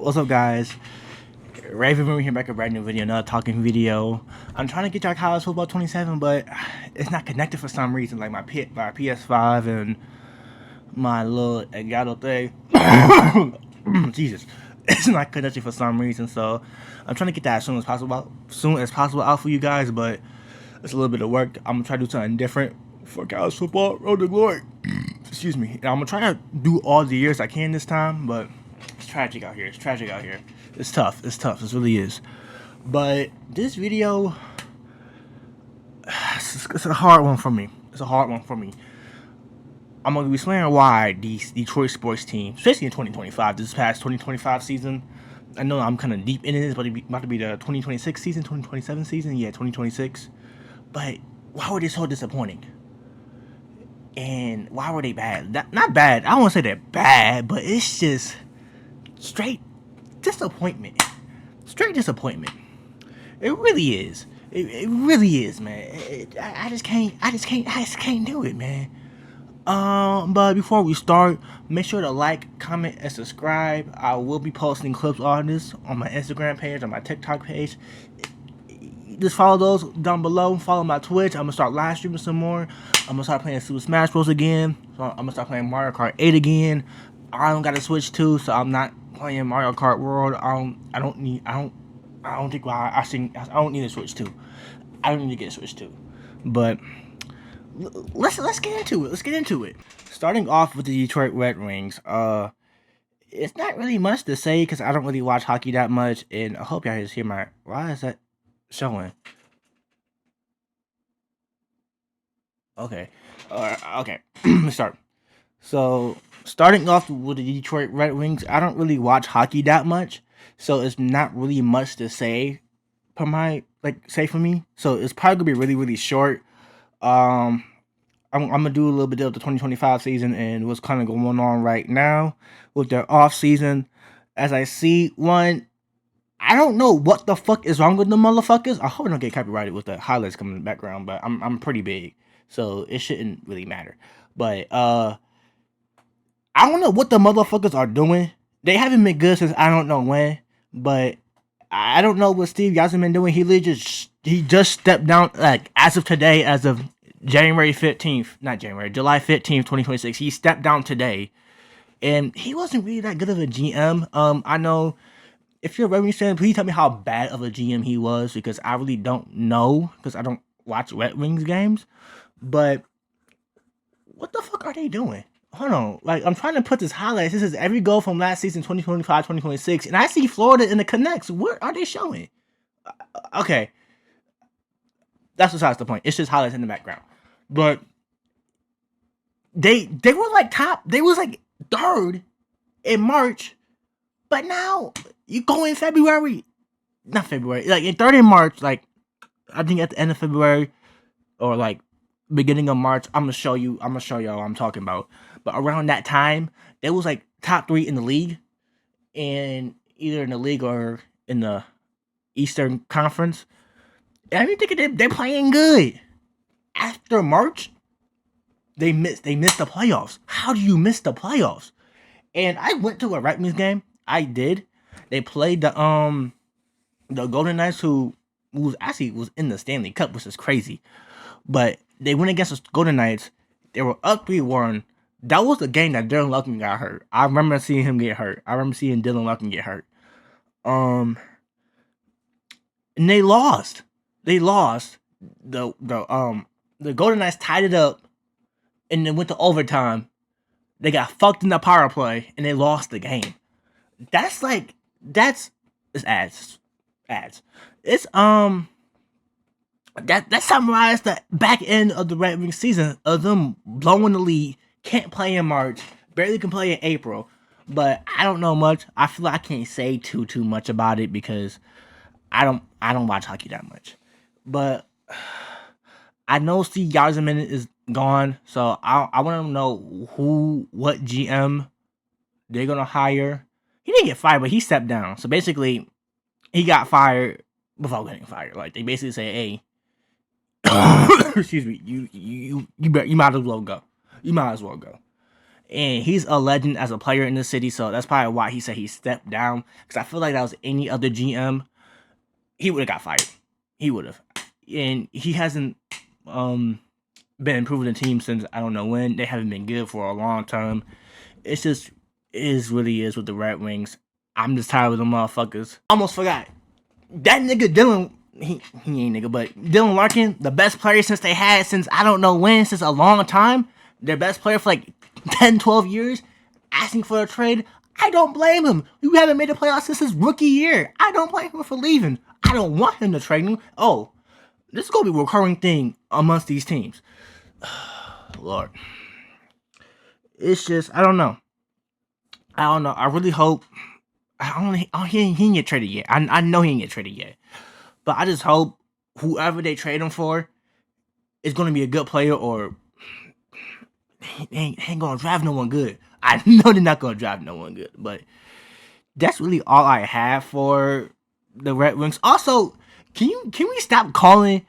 What's up, guys? Raven Room here back with a brand new video, another talking video. I'm trying to get y'all college football 27, but it's not connected for some reason. Like my PS5 and my little Elgato thing. Jesus, it's not connected for some reason. So I'm trying to get that as soon as possible out for you guys. But it's a little bit of work. I'm gonna try to do something different for college football. Road to glory. Excuse me. And I'm gonna try to do all the years I can this time, but it's tragic out here. It's tough. It really is. But this video, it's a hard one for me. I'm gonna be explaining why these Detroit sports teams, especially in 2025, this past 2025 season. I know I'm kind of deep in it. It's about to be the 2026 season, 2027 season. Yeah, 2026. But why were they so disappointing? And why were they bad? Not bad. I don't want to say they're bad, but it's just straight disappointment. Straight disappointment. It really is. It really is, man. I just can't do it, man. But before we start, make sure to like, comment, and subscribe. I will be posting clips on this on my Instagram page, on my TikTok page. Just follow those down below. Follow my Twitch. I'm gonna start live streaming some more. I'm gonna start playing Super Smash Bros. Again. So I'm gonna start playing Mario Kart 8 again. I don't got a Switch 2, so I'm not playing Mario Kart World. I don't need a Switch 2. I don't need to get a Switch 2. But let's get into it. Starting off with the Detroit Red Wings. It's not really much to say because I don't really watch hockey that much, and I hope y'all just hear my. Why is that showing? Okay. Okay. Let's start. So, starting off with the Detroit Red Wings, I don't really watch hockey that much, so it's not really much to say for me. So it's probably gonna be really, really short. I'm gonna do a little bit of the 2025 season and what's kind of going on right now with their off season. As I see one, I don't know what the fuck is wrong with the motherfuckers. I hope I don't get copyrighted with the highlights coming in the background, but I'm pretty big, so it shouldn't really matter. But I don't know what the motherfuckers are doing. They haven't been good since I don't know when, but I don't know what Steve Yzerman been doing. He just stepped down, like, as of today, as of July 15th, 2026. He stepped down today, and he wasn't really that good of a GM. I know, if you're a Red Wings fan, please tell me how bad of a GM he was, because I really don't know, because I don't watch Red Wings games. But what the fuck are they doing? Hold on, like, I'm trying to put this highlights. This is every goal from last season, 2025, 2026, and I see Florida in the connects. What are they showing? Okay, that's besides the point. It's just highlights in the background. But they were like top. They was like third in March, but now you go in February, not February, like in third in March. Like, I think at the end of February or like beginning of March, I'm gonna show y'all what I'm talking about. But around that time, they was like top 3 in the league, and either in the league or in the Eastern Conference. And I think they're playing good. After March, they missed the playoffs. How do you miss the playoffs? And I went to a Red Wings game. I did. They played the Golden Knights, who was in the Stanley Cup, which is crazy. But they went against the Golden Knights. They were up 3-1. That was the game that Dylan Larkin got hurt. I remember seeing him get hurt. I remember seeing Dylan Larkin get hurt. And they lost. The Golden Knights tied it up, and then went to overtime. They got fucked in the power play, and they lost the game. It's ads. It's that summarized the back end of the Red Wings season of them blowing the lead. Can't play in March, barely can play in April. But I don't know much. I feel like I can't say too much about it because I don't watch hockey that much. But I know Steve Yzerman is gone, so I want to know what GM they're gonna hire. He didn't get fired, but he stepped down. So basically, he got fired without getting fired. Like, they basically say, "Hey, excuse me, you might as well go. You might as well go." and he's a legend as a player in the city. So that's probably why he said he stepped down. Because I feel like that was any other GM, he would have got fired. He would have, and he hasn't been improving the team since I don't know when. They haven't been good for a long time. It's just really is with the Red Wings. I'm just tired of them motherfuckers. Almost forgot that nigga Dylan. He ain't nigga, but Dylan Larkin, the best player since they had since I don't know when, since a long time. Their best player for like 10, 12 years, asking for a trade. I don't blame him. You haven't made the playoffs since his rookie year. I don't blame him for leaving. I don't want him to trade him. Oh, this is gonna be a recurring thing amongst these teams. Lord, it's just I don't know. I really hope. He ain't get traded yet. I know he ain't get traded yet. But I just hope whoever they trade him for is going to be a good player, or he ain't going to draft no one good. I know they're not going to draft no one good. But that's really all I have for the Red Wings. Also, can we stop calling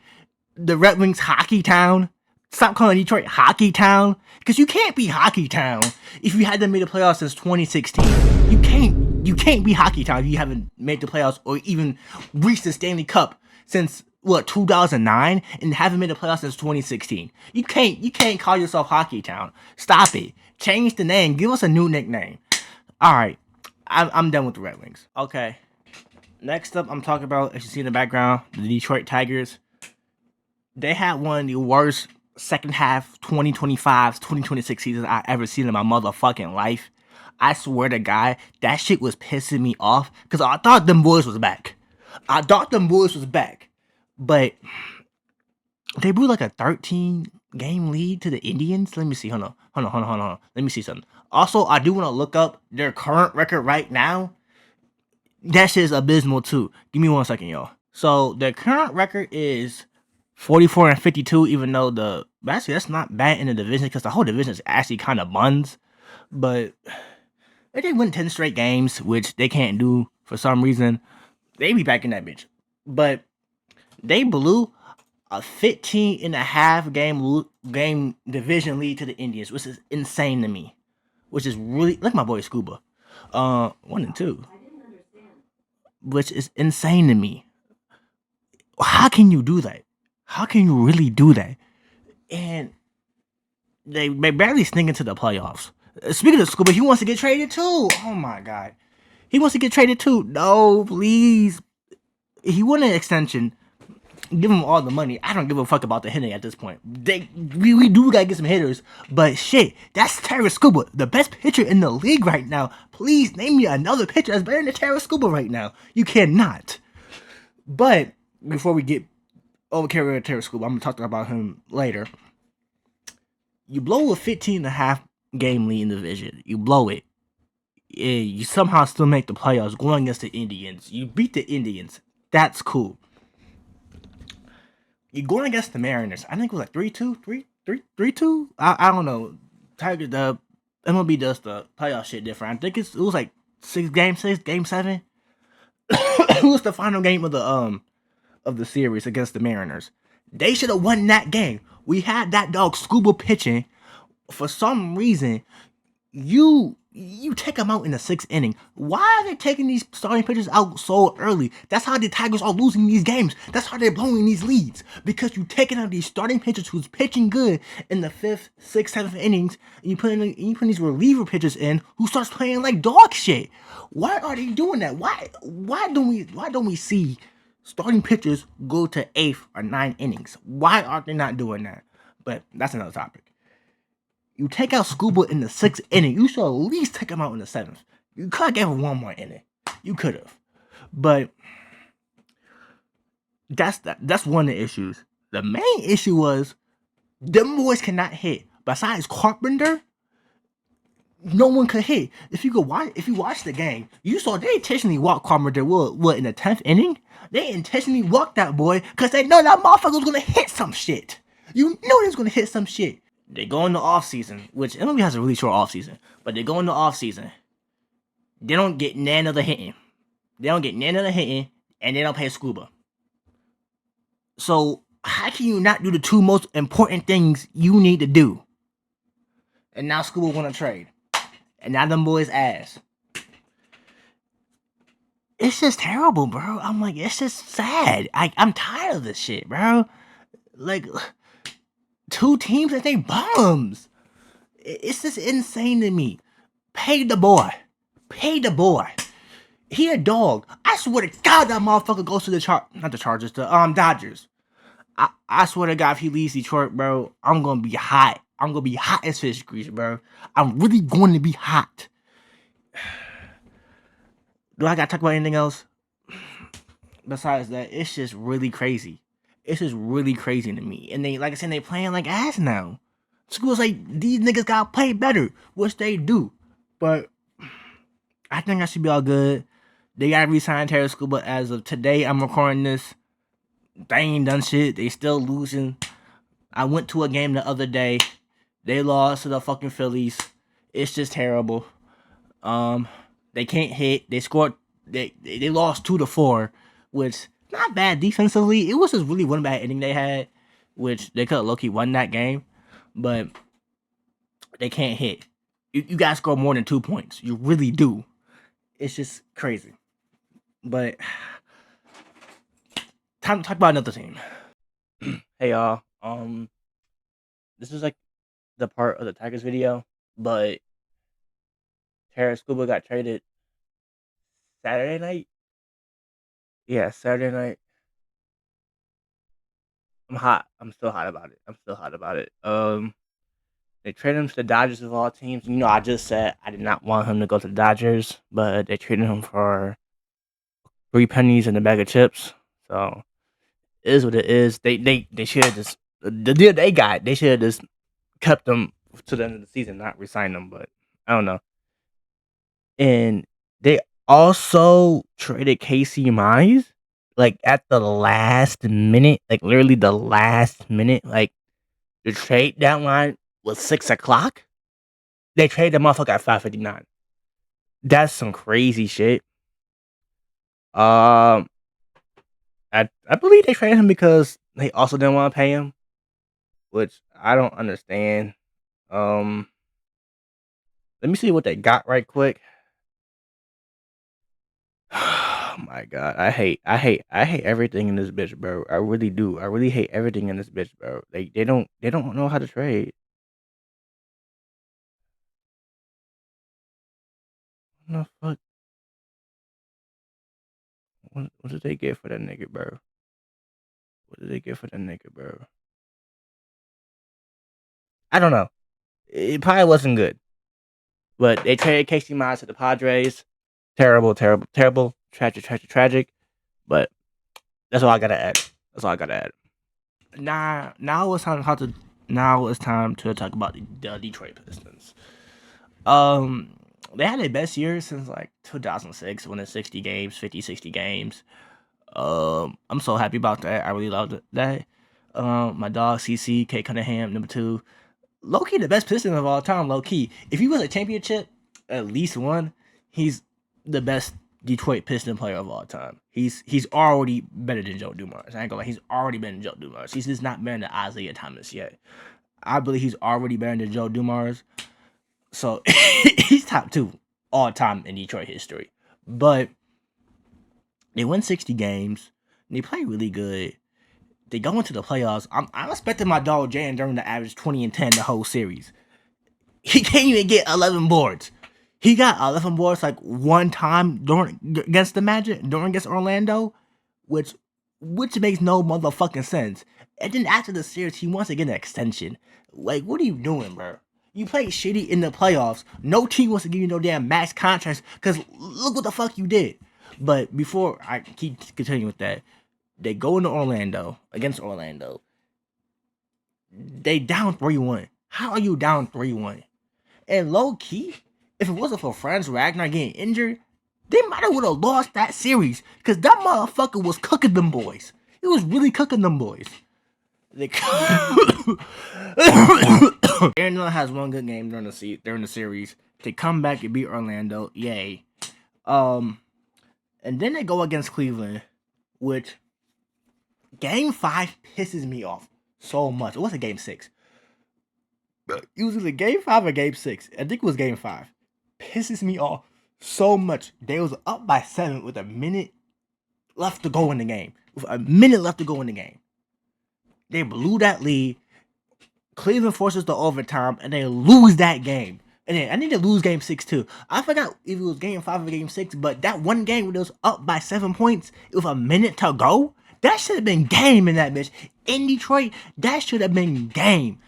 the Red Wings Hockey Town? Stop calling Detroit Hockey Town, because you can't be Hockey Town if you hadn't made the playoffs since 2016. You can't be Hockey Town if you haven't made the playoffs or even reached the Stanley Cup since 2009 and haven't made the playoffs since 2016. You can't call yourself Hockey Town. Stop it. Change the name. Give us a new nickname. All right, I'm done with the Red Wings. Okay. Next up, I'm talking about, as you see in the background, the Detroit Tigers. They had one of the worst second half 2025-2026 seasons I ever seen in my motherfucking life. I swear to God, that shit was pissing me off because I thought them boys was back. But they blew like a 13-game lead to the Indians. Let me see. Hold on. Let me see something. Also, I do want to look up their current record right now. That shit is abysmal too. Give me 1 second, y'all. So their current record is 44-52, even though actually that's not bad in the division because the whole division is actually kind of buns. But if they win 10 straight games, which they can't do for some reason, they be back in that bitch. But they blew a 15.5 game division lead to the Indians, which is insane to me. Which is really like my boy Scuba. 1 and 2. Which is insane to me. How can you do that? How can you really do that? And they barely sneak into the playoffs. Speaking of Scuba, he wants to get traded too. Oh my God. He wants to get traded too. No, please. He wanted an extension. Give him all the money. I don't give a fuck about the hitting at this point. We do gotta get some hitters. But shit, that's Tara Scuba, the best pitcher in the league right now. Please name me another pitcher that's better than Tara Scuba right now. You cannot. But before we get overcarried with Tara Scuba, I'm gonna talk about him later. You blow a 15.5 game lead in the division. You blow it. You somehow still make the playoffs going against the Indians. You beat the Indians. That's cool. You're going against the Mariners. I think it was like 3-2, 3-2. I don't know. Tiger, the MLB does the playoff shit different. I think it was like 6, game 7. It was the final game of the series against the Mariners. They should have won that game. We had that dog Scuba pitching. For some reason, you take them out in the 6th inning. Why are they taking these starting pitchers out so early? That's how the Tigers are losing these games. That's how they're blowing these leads. Because you taking out these starting pitchers who's pitching good in the 5th, 6th, 7th innings, and you put these reliever pitchers in who starts playing like dog shit. Why are they doing that? Why don't we see starting pitchers go to 8th or 9th innings? Why are they not doing that? But that's another topic. You take out Scuba in the 6th inning. You should at least take him out in the 7th. You could have given him 1 more inning. You could have. But that's one of the issues. The main issue was them boys cannot hit. Besides Carpenter, no one could hit. If you watch the game, you saw they intentionally walked Carpenter. What in the 10th inning? They intentionally walked that boy because they know that motherfucker was gonna hit some shit. You know he was gonna hit some shit. They go into off season, which MLB has a really short off season, but they go into off season. They don't get none of the hitting. And they don't pay Scuba. So how can you not do the 2 most important things you need to do? And now Scuba want to trade. and now them boys ass. It's just terrible, bro. I'm like, it's just sad. I'm tired of this shit, bro. Like, 2 teams that they bums. It's just insane to me. Pay the boy. Pay the boy. He a dog. I swear to God that motherfucker goes to the not the Chargers, the Dodgers. I swear to God, if he leaves Detroit, bro, I'm gonna be hot. I'm gonna be hot as fish grease, bro. I'm really going to be hot. Do I gotta talk about anything else? Besides that, it's just really crazy. It's just really crazy to me. And they, like I said, they playing like ass now. Schools like, these niggas gotta play better, which they do. But I think I should be all good. They gotta resign Terry School, but as of today, I'm recording this. They ain't done shit. They still losing. I went to a game the other day. They lost to the fucking Phillies. It's just terrible. They can't hit. They scored. They lost 2-4, which not bad defensively. It was just really one bad inning they had, which they could have low-key won that game, but they can't hit. You gotta score more than 2 points. You really do. It's just crazy. But time to talk about another team. Hey y'all. This is like the part of the Tigers video, but Tara Scuba got traded Saturday night. Yeah, Saturday night. I'm hot. I'm still hot about it. They traded him to the Dodgers of all teams. You know, I just said I did not want him to go to the Dodgers, but they traded him for 3 pennies and a bag of chips. So it is what it is. They should have just the deal they got. They should have just kept him to the end of the season, not resign him. But I don't know. And they also traded Casey Mize like at the last minute, like literally the last minute. Like the trade deadline was 6 o'clock. They traded the motherfucker at 5:59. That's some crazy shit. I believe they traded him because they also didn't want to pay him, which I don't understand. Let me see what they got right quick. Oh my god, I hate everything in this bitch, bro. I really do. I really hate everything in this bitch, bro. They don't know how to trade. What the fuck? What did they get for that nigga, bro? What did they get for that nigga, bro? I don't know. It probably wasn't good. But they traded Casey Mize to the Padres. Terrible. Tragic. But that's all I gotta add. Now it's time to talk about the Detroit Pistons. They had their best year since like 2006, winning 60 games, 60 games. I'm so happy about that. I really loved that. My dog CC, K Cunningham, number 2. Low key, the best Piston of all time. Low key, if he was a championship, at least one, he's the best Detroit Piston player of all time. He's already better than Joe Dumars. I ain't gonna lie, he's already better than Joe Dumars. He's just not better than Isaiah Thomas yet. I believe he's already better than Joe Dumars. So he's top 2 all time in Detroit history. But they win 60 games. They play really good. They go into the playoffs. I'm expecting my dog Jalen Durham to average 20 and 10 the whole series. He can't even get 11 boards. He got 11 boards like one time against the Magic, during against Orlando, which makes no motherfucking sense. And then after the series, he wants to get an extension. Like, what are you doing, bro? You played shitty in the playoffs. No team wants to give you no damn max contracts because look what the fuck you did. But before I keep continuing with that, they go into Orlando, against Orlando. They down 3-1. How are you down 3-1? And low key, if it wasn't for Franz Wagner getting injured, they might have would have lost that series. Because that motherfucker was cooking them boys. He was really cooking them boys. Aaron Dillon has one good game during the series. They come back and beat Orlando. Yay. And then they go against Cleveland, which Game 5 pisses me off so much. It wasn't Game 6. It was either Game 5 or Game 6. I think it was Game 5. pisses me off so much. They was up by 7 with a minute left to go in the game. With a minute left to go in the game. They blew that lead. Cleveland forces the overtime, and they lose that game. And then I need to lose game 6 too. I forgot if it was game 5 or game 6, but that one game where it was up by 7 points with a minute to go, that should have been game in that bitch. In Detroit, that should have been game.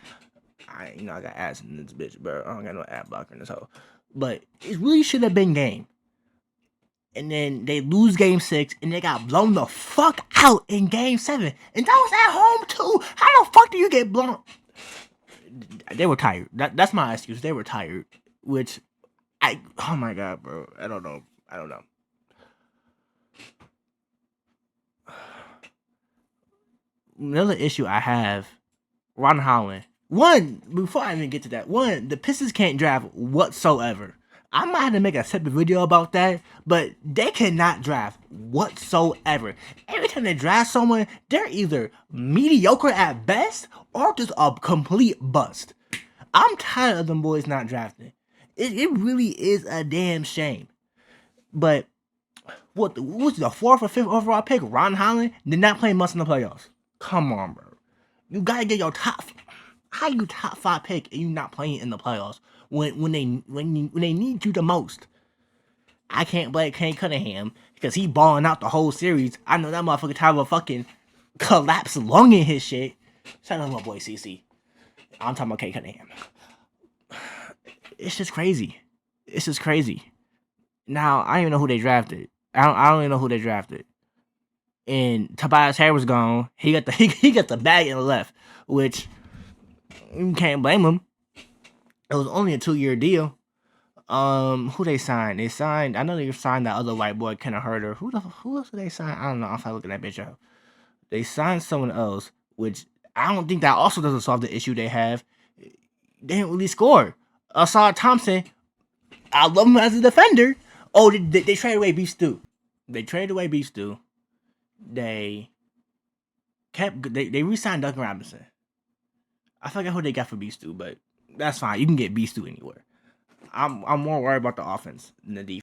I got ass in this bitch, bro. I don't got no ad blocker in this hoe. But it really should have been game. And then they lose game 6, and they got blown the fuck out in game 7. And that was at home too. How the fuck do you get blown? They were tired. That's my excuse. They were tired. Which, oh my god, bro. I don't know. Another issue I have, Ron Holland. One, before I even get to that, the Pistons can't draft whatsoever. I might have to make a separate video about that, but they cannot draft whatsoever. Every time they draft someone, they're either mediocre at best or just a complete bust. I'm tired of them boys not drafting. It really is a damn shame. But what was the 4th or 5th overall pick? Ron Holland did not play much in the playoffs. Come on, bro. You gotta get your top. How you top 5 pick and you not playing in the playoffs when they need you the most? I can't blame Kane Cunningham because he balling out the whole series. I know that motherfucker have a fucking collapse lung in his shit. Shout out to my boy CC. I'm talking about Kane Cunningham. It's just crazy. Now I don't even know who they drafted. I don't even know who they drafted. And Tobias Harris gone. He got the bag in the left, which you can't blame him. It was only a 2-year deal. Who they signed? I know they signed that other white boy, Kenneth Herter. Who else did they sign? I don't know. If I look at that bitch up, they signed someone else, which I don't think that also doesn't solve the issue they have. They didn't really score. Asad Thompson, I love him as a defender. Oh, they traded away Beef Stew. They re-signed Duncan Robinson. I forgot who they got for Beef Stew, but that's fine. You can get Beef Stew anywhere. I'm more worried about the offense than the defense.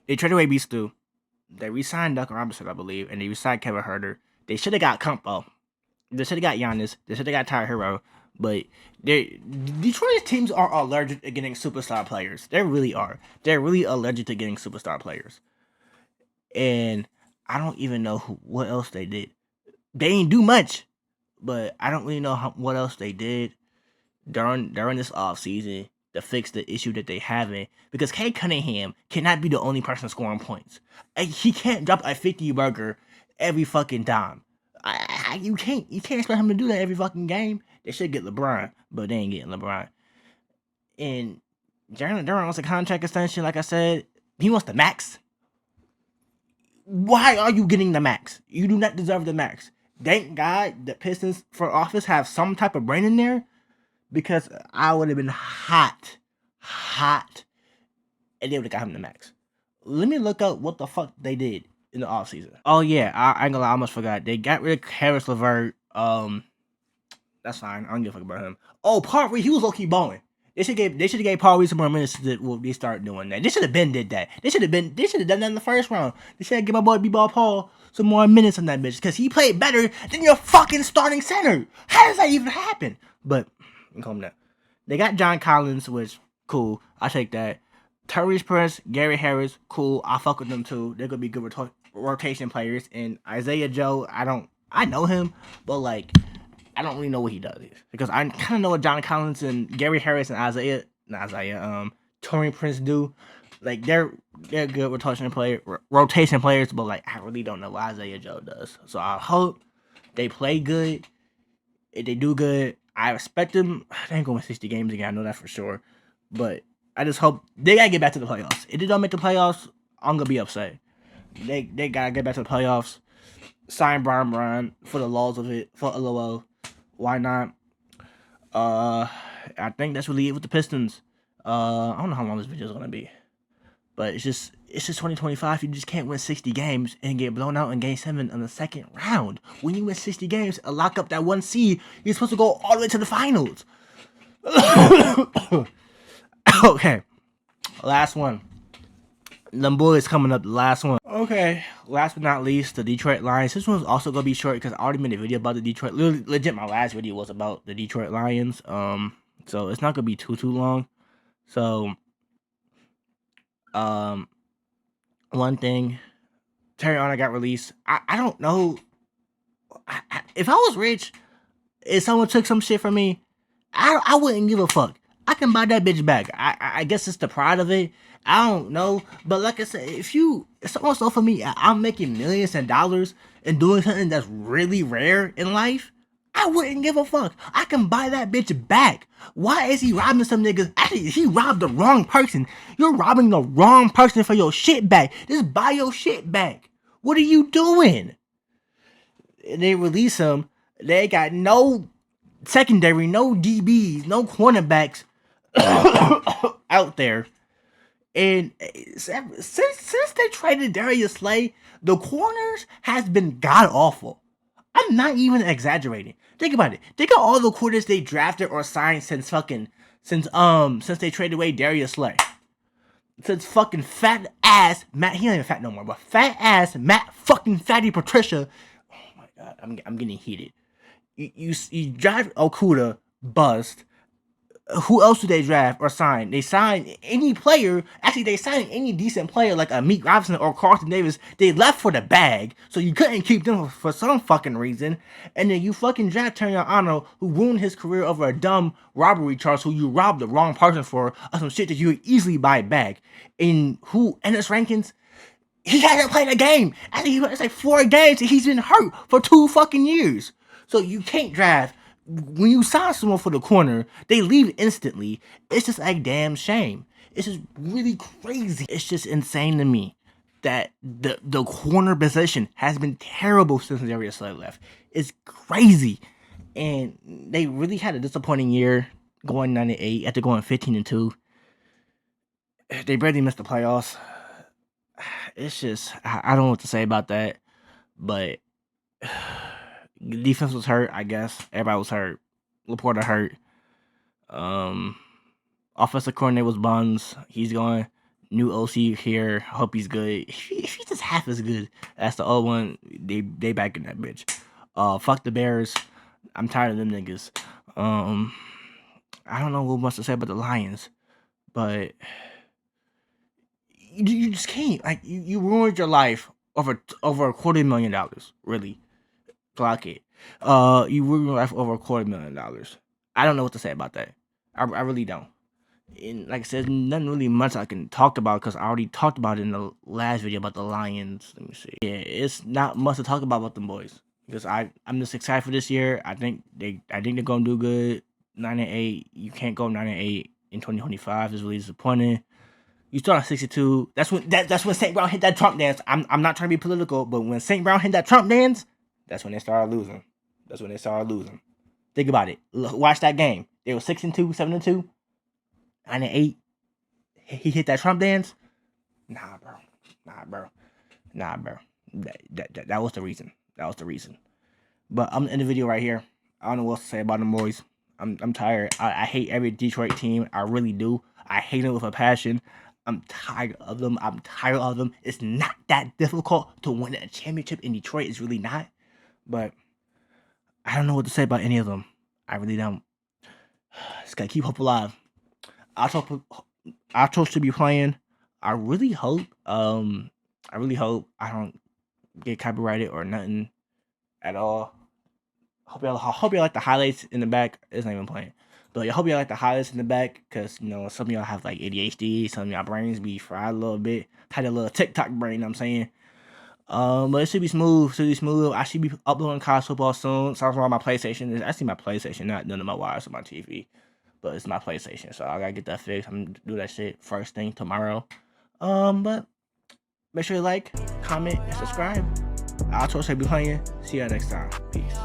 They traded away Beef Stew. They re-signed Duncan Robinson, I believe, and they re-signed Kevin Herter. They should have got Campo. They should have got Giannis. They should have got Tyler Hero. But Detroit's teams are allergic to getting superstar players. They really are. They're really allergic to getting superstar players. And I don't even know what else they did. They ain't do much, but I don't really know what else they did during this offseason to fix the issue that they having. Because Kate Cunningham cannot be the only person scoring points. He can't drop a 50 burger every fucking time. You can't expect him to do that every fucking game. They should get LeBron, but they ain't getting LeBron. And Jalen Duran wants a contract extension, like I said. He wants the max. Why are you getting the max? You do not deserve the max. Thank God the Pistons front office have some type of brain in there, because I would have been hot, and they would have got him the max. Let me look up what the fuck they did in the offseason. Oh yeah, I ain't gonna lie, I almost forgot. They got rid of Harris LeVert. That's fine. I don't give a fuck about him. Oh, Paul Reed, he was low-key balling. They should have gave Paul Reed some more minutes to they start doing that. They should have did that. They should have done that in the first round. They should have given my boy B-Ball Paul some more minutes on that bitch, because he played better than your fucking starting center. How does that even happen? But calm down. They got John Collins, which cool. I'll take that. Tyrese Prince, Gary Harris, cool. I fuck with them too. They're gonna be good rotation players. And Isaiah Joe, I know him, but like, I don't really know what he does, because I kind of know what John Collins and Gary Harris and Taurean Prince do. Like, they're good rotation players, but like, I really don't know what Isaiah Joe does. So I hope they play good. If they do good, I expect them. They ain't going to win 60 games again. I know that for sure. But I just hope they gotta get back to the playoffs. If they don't make the playoffs, I'm gonna be upset. They gotta get back to the playoffs. Sign Brian Brown for the laws of it, for LOL. Why not? I think that's really it with the Pistons. I don't know how long this video is gonna be, but it's just 2025. You just can't win 60 games and get blown out in Game 7 in the second round. When you win 60 games and lock up that 1 seed, you're supposed to go all the way to the finals. Okay, last one. Them boys coming up, the last one. Okay, last but not least, the Detroit Lions. This one's also gonna be short because I already made a video about the Detroit. Legit, my last video was about the Detroit Lions. So it's not gonna be too long. So, one thing, Terry Honor got released. I don't know. If I was rich, if someone took some shit from me, I wouldn't give a fuck. I can buy that bitch back. I guess it's the pride of it. I don't know. But like I said, if someone stole from me, I'm making millions of dollars and doing something that's really rare in life, I wouldn't give a fuck. I can buy that bitch back. Why is he robbing some niggas? Actually, he robbed the wrong person. You're robbing the wrong person for your shit back. Just buy your shit back. What are you doing? They release him. They got no secondary, no DBs, no cornerbacks out there. And since they traded Darius Slay, the corners has been god awful. I'm not even exaggerating. Think about it. Think of all the corners they drafted or signed since they traded away Darius Slay. Since fucking fat ass Matt, he ain't even fat no more, but fat ass Matt fucking Fatty Patricia. Oh my god, I'm getting heated. You draft Okuda, bust. Who else do they draft or sign? They sign any player. Actually, they signed any decent player like a Meek Robinson or Carlton Davis. They left for the bag, so you couldn't keep them for some fucking reason. And then you fucking draft Terriano, who ruined his career over a dumb robbery charge, who you robbed the wrong person for, or some shit that you could easily buy back. And who Ennis Rankins? He hasn't played a game. Actually, it's like 4 games and he's been hurt for 2 fucking years. So you can't draft. When you sign someone for the corner, they leave instantly. It's just like damn shame. It's just really crazy. It's just insane to me that the corner position has been terrible since Darius Slay left. It's crazy. And they really had a disappointing year going 9-8 after going 15-2. They barely missed the playoffs. It's just I don't know what to say about that, but defense was hurt, I guess. Everybody was hurt. Laporta hurt. Offensive coordinator was Buns. He's going. New OC here. Hope he's good. If he's just half as good as the old one, they back in that bitch. Fuck the Bears. I'm tired of them niggas. I don't know what much to say about the Lions, but you just can't. Like you ruined your life over $250,000. Really. Clock it. You ruined your life over $250,000. I don't know what to say about that. I really don't. And like I said, nothing really much I can talk about because I already talked about it in the last video about the Lions. Let me see. Yeah, it's not much to talk about them boys because I'm just excited for this year. I think they're gonna do good. 9-8. You can't go 9-8 in 2025. Is really disappointing. You start on 62. That's when St. Brown hit that Trump dance. I'm not trying to be political, but when St. Brown hit that Trump dance, that's when they started losing. Think about it. Watch that game. They were 6-2, 7-2, 9-8. He hit that Trump dance. Nah, bro. That was the reason. But I'm in the video right here. I don't know what to say about them boys. I'm tired. I hate every Detroit team. I really do. I hate them with a passion. I'm tired of them. It's not that difficult to win a championship in Detroit. It's really not. But I don't know what to say about any of them. I really don't. Just gotta keep hope alive. Outro should be playing. I really hope I don't get copyrighted or nothing at all. Hope y'all like the highlights in the back. It's not even playing. But I hope y'all like the highlights in the back because, some of y'all have like ADHD. Some of y'all brains be fried a little bit. Had a little TikTok brain, you know what I'm saying? But it should be smooth. I should be uploading college football soon. So on my PlayStation. It's actually my PlayStation, not none of my wires on my TV. But it's my PlayStation. So I gotta get that fixed. I'm gonna do that shit first thing tomorrow. But make sure you like, comment, and subscribe. I'll be playing. See y'all next time. Peace.